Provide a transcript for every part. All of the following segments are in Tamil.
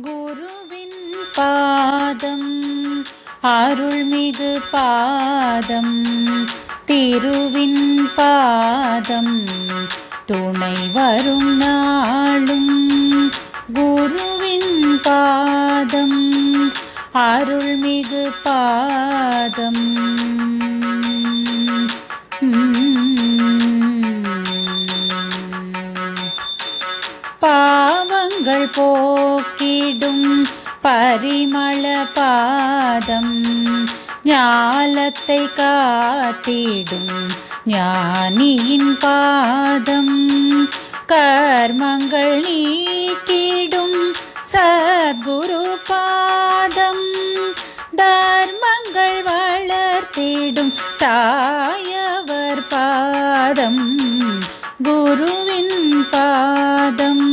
குருவின் பாதம் அருள்மிகு பாதம், திருவின் பாதம் துணை வரும் நாளும். குருவின் பாதம் அருள்மிகு பாதம், பாவங்கள் போக்கிடும் பரிமள பாதம், ஞாலத்தை காத்திடும் ஞானியின் பாதம், கர்மங்கள் நீக்கிடும் சத்குரு பாதம், தர்மங்கள் வளர்த்திடும் தாயவர் பாதம். குருவின் பாதம்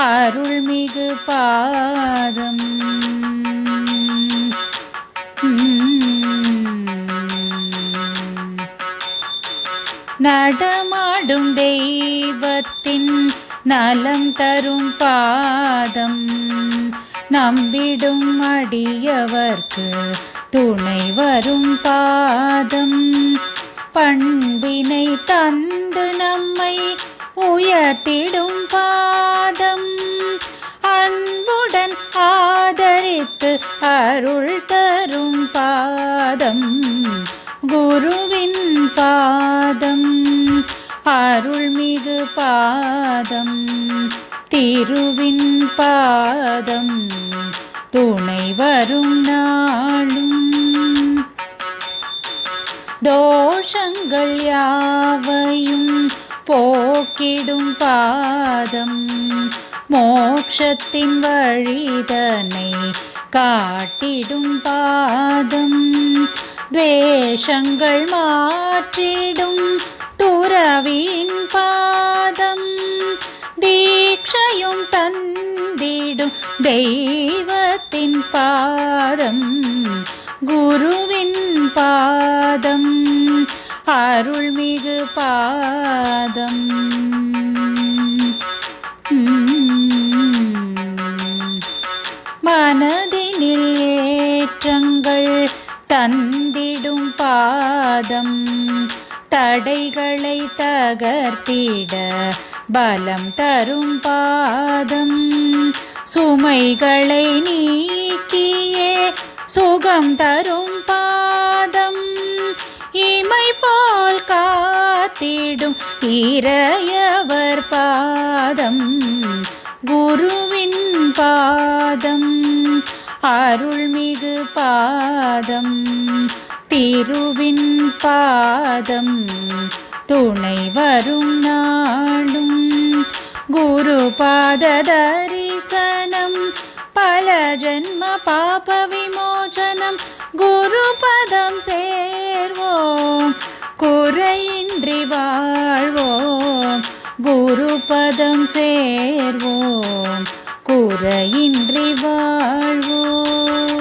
அருள்மிகு பாதம். நடமாடும் தெய்வத்தின் நலம் தரும் பாதம், நம்பிடும் அடியவர்க்கு துணை வரும் பாதம், பண்பினை தந்து நம்மை உயர்த்திடும் பாதம், அன்புடன் ஆதரித்து அருள் தரும் பாதம். குருவின் பாதம் அருள்மிகு பாதம், திருவின் பாதம் துணை வரும் நாளும். தோஷங்கள் யாவையும் போக்கிடும் பாதம், மோட்சத்தின் வழிதனை காட்டிடும் பாதம், துவேஷங்கள் மாற்றிடும் துறவின் பாதம், தீட்சையும் தந்திடும் தெய்வத்தின் பாதம். குருவின் பாதம் அருள்மிகு பாதம். மனதினில் ஏற்றங்கள் தந்திடும் பாதம், தடைகளை தகர்த்திட பலம் தரும் பாதம், சுமைகளை நீக்கியே சுகம் தரும் பாதம், இமை போல் காத்திடும் இறையவர் பாதம். குருவின் பாதம் அருள்மிகு பாதம், திருவின் பாதம் துணை வரும் நாளும். குரு பாத தரிசனம் பல ஜென்ம பாப விமோசனம், குரு பதம் சேர்வோம் குறையின்றி வாழ்வோம், குரு பதம் சேர்வோம் குறையின்றி வாழ்வோம்.